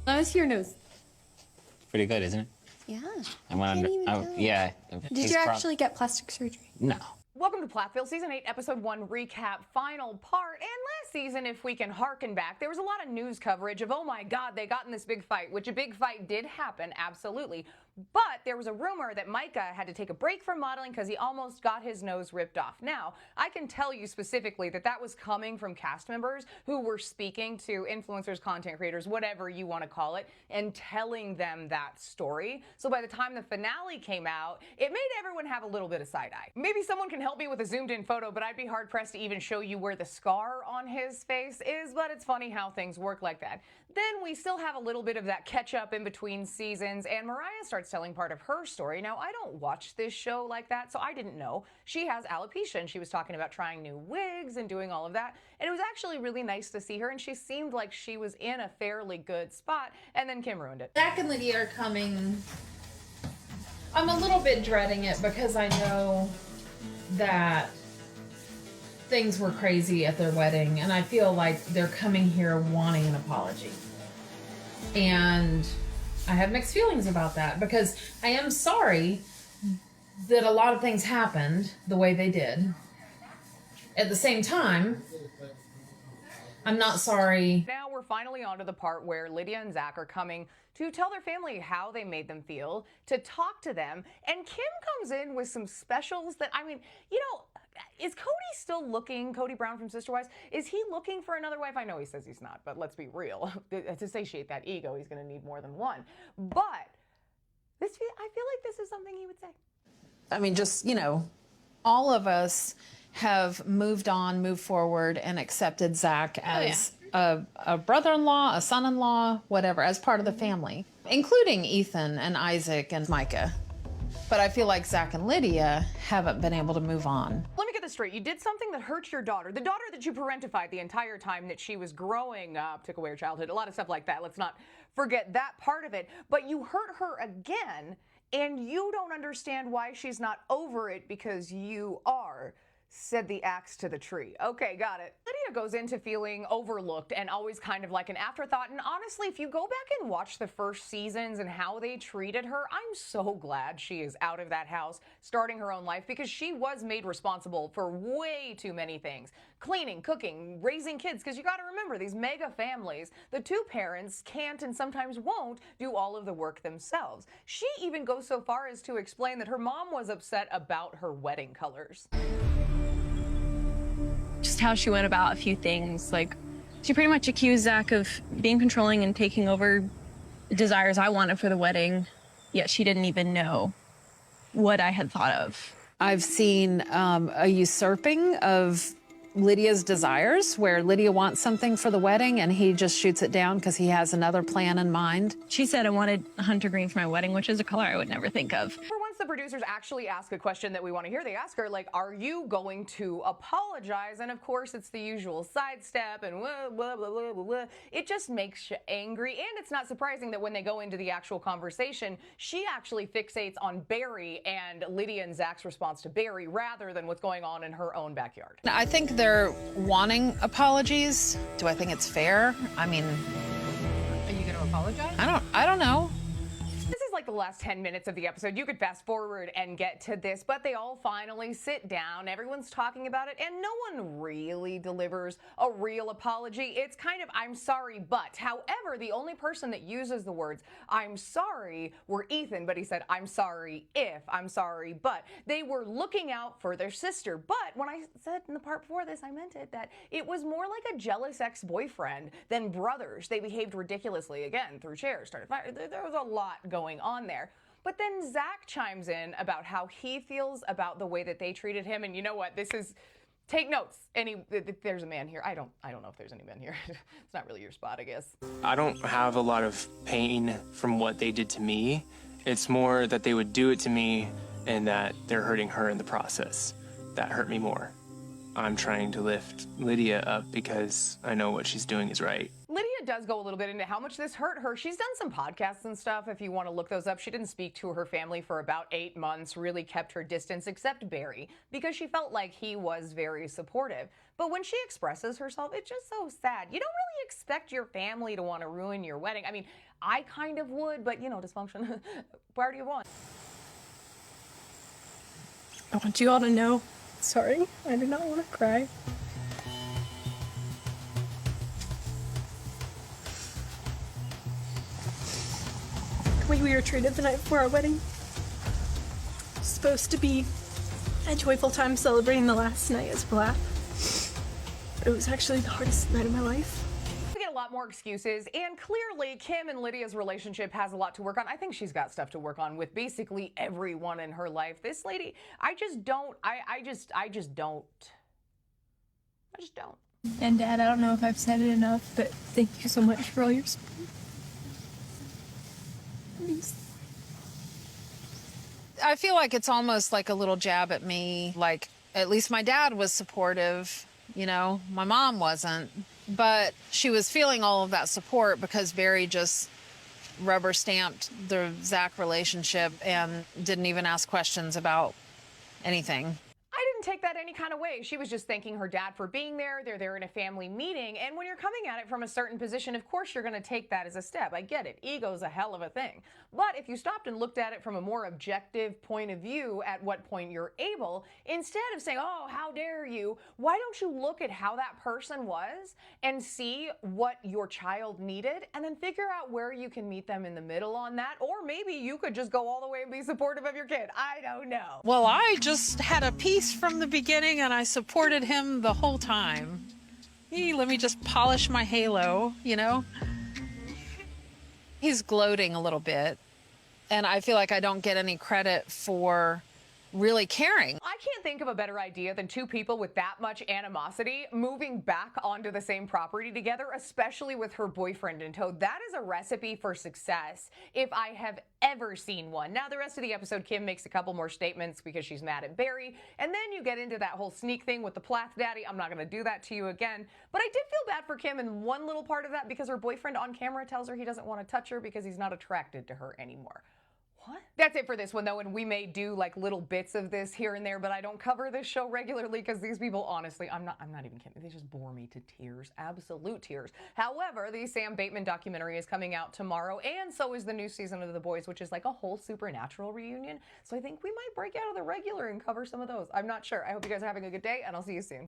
How's your nose? Pretty good, isn't it? Yeah. I went under. Yeah. Did you actually get plastic surgery? No. Welcome to Plathville, Season 8, Episode 1 recap, final part. And last season, if we can harken back, there was a lot of news coverage of, oh my God, they got in this big fight, which a big fight did happen, absolutely. But there was a rumor that Micah had to take a break from modeling because he almost got his nose ripped off. Now, I can tell you specifically that that was coming from cast members who were speaking to influencers, content creators, whatever you want to call it, and telling them that story. So by the time the finale came out, it made everyone have a little bit of side eye. Maybe someone can help me with a zoomed in photo, but I'd be hard pressed to even show you where the scar on his face is, but it's funny how things work like that. Then we still have a little bit of that catch up in between seasons, and Mariah starts telling part of her story. Now, I don't watch this show like that, so I didn't know. She has alopecia, and she was talking about trying new wigs and doing all of that, and it was actually really nice to see her, and she seemed like she was in a fairly good spot, and then Kim ruined it. Zach and Lydia are coming. I'm a little bit dreading it because I know that things were crazy at their wedding, and I feel like they're coming here wanting an apology. And I have mixed feelings about that because I am sorry that a lot of things happened the way they did. At the same time, I'm not sorry. Now we're finally on to the part where Lydia and Zach are coming to tell their family how they made them feel, to talk to them, and Kim comes in with some specials that, I mean, you know, is Cody still looking, Cody Brown from Sister Wives, is he looking for another wife? I know he says he's not, but let's be real. To satiate that ego, he's going to need more than one. But I feel like this is something he would say. I mean, just, you know, all of us have moved on, moved forward, and accepted Zach as a brother-in-law, a son-in-law, whatever, as part of the family, including Ethan and Isaac and Micah. But I feel like Zach and Lydia haven't been able to move on. Let me get this straight. You did something that hurt your daughter, the daughter that you parentified the entire time that she was growing up, took away her childhood, a lot of stuff like that. Let's not forget that part of it. But you hurt her again, and you don't understand why she's not over it because you are, said the axe to the tree. Okay, got it. Lydia goes into feeling overlooked and always kind of like an afterthought. And honestly, if you go back and watch the first seasons and how they treated her, I'm so glad she is out of that house, starting her own life, because she was made responsible for way too many things. Cleaning, cooking, raising kids, because you got to remember, these mega families, the two parents can't and sometimes won't do all of the work themselves. She even goes so far as to explain that her mom was upset about her wedding colors. Just how she went about a few things. Like, she pretty much accused Zach of being controlling and taking over desires I wanted for the wedding, yet she didn't even know what I had thought of. I've seen a usurping of Lydia's desires, where Lydia wants something for the wedding and he just shoots it down because he has another plan in mind. She said I wanted hunter green for my wedding, which is a color I would never think of. For once the producers actually ask a question that we want to hear, they ask her, like, are you going to apologize? And of course, it's the usual sidestep and blah, blah, blah, blah, blah, blah. It just makes you angry. And it's not surprising that when they go into the actual conversation, she actually fixates on Barry and Lydia and Zach's response to Barry rather than what's going on in her own backyard. I think they're wanting apologies. Do I think it's fair? I mean, Are you going to apologize? I don't know. This is like the last 10 minutes of the episode. You could fast forward and get to this, but they all finally sit down. Everyone's talking about it, and no one really delivers a real apology. It's kind of, I'm sorry, but. However, the only person that uses the words, I'm sorry, were Ethan, but he said, I'm sorry if, I'm sorry, but. They were looking out for their sister, but when I said in the part before this, I meant it, that it was more like a jealous ex-boyfriend than brothers. They behaved ridiculously, again, threw chairs, started fire. There was a lot going on there. But then Zach chimes in about how he feels about the way that they treated him. And you know what? This is, take notes. There's a man here. I don't know if there's any men here. It's not really your spot, I guess. I don't have a lot of pain from what they did to me. It's more that they would do it to me and that they're hurting her in the process. That hurt me more. I'm trying to lift Lydia up because I know what she's doing is right. Lydia does go a little bit into how much this hurt her. She's done some podcasts and stuff, if you want to look those up. She didn't speak to her family for about 8 months, really kept her distance, except Barry, because she felt like he was very supportive. But when she expresses herself, it's just so sad. You don't really expect your family to want to ruin your wedding. I mean, I kind of would, but you know, dysfunction, party of one. I want you all to know. Sorry, I do not want to cry. The way we were treated the night before our wedding. Supposed to be a joyful time celebrating the last night as Plath. It was actually the hardest night of my life. We get a lot more excuses, and clearly Kim and Lydia's relationship has a lot to work on. I think she's got stuff to work on with basically everyone in her life. This lady, I just don't. And Dad, I don't know if I've said it enough, but thank you so much for all your support. Please. I feel like it's almost like a little jab at me. Like, at least my dad was supportive, you know, my mom wasn't. But she was feeling all of that support because Barry just rubber stamped the Zach relationship and didn't even ask questions about anything. I didn't take that any kind of way. She was just thanking her dad for being there. They're there in a family meeting. And when you're coming at it from a certain position, of course, you're going to take that as a step. I get it. Ego's a hell of a thing. But if you stopped and looked at it from a more objective point of view, at what point you're able, instead of saying, oh, how dare you, why don't you look at how that person was and see what your child needed and then figure out where you can meet them in the middle on that? Or maybe you could just go all the way and be supportive of your kid. I don't know. Well, I just had a piece from the beginning and I supported him the whole time. Let me just polish my halo, you know? He's gloating a little bit, and I feel like I don't get any credit for really caring. I can't think of a better idea than two people with that much animosity moving back onto the same property together, especially with her boyfriend in tow. That is a recipe for success if I have ever seen one. Now, the rest of the episode, Kim makes a couple more statements because she's mad at Barry, and then you get into that whole sneak thing with the Plath daddy. I'm not going to do that to you again, but I did feel bad for Kim in one little part of that because her boyfriend on camera tells her he doesn't want to touch her because he's not attracted to her anymore. What? That's it for this one, though, and we may do like little bits of this here and there, but I don't cover this show regularly because these people, honestly, I'm not even kidding. They just bore me to tears, absolute tears. However, the Sam Bateman documentary is coming out tomorrow, and so is the new season of The Boys, which is like a whole supernatural reunion. So I think we might break out of the regular and cover some of those. I'm not sure. I hope you guys are having a good day, and I'll see you soon.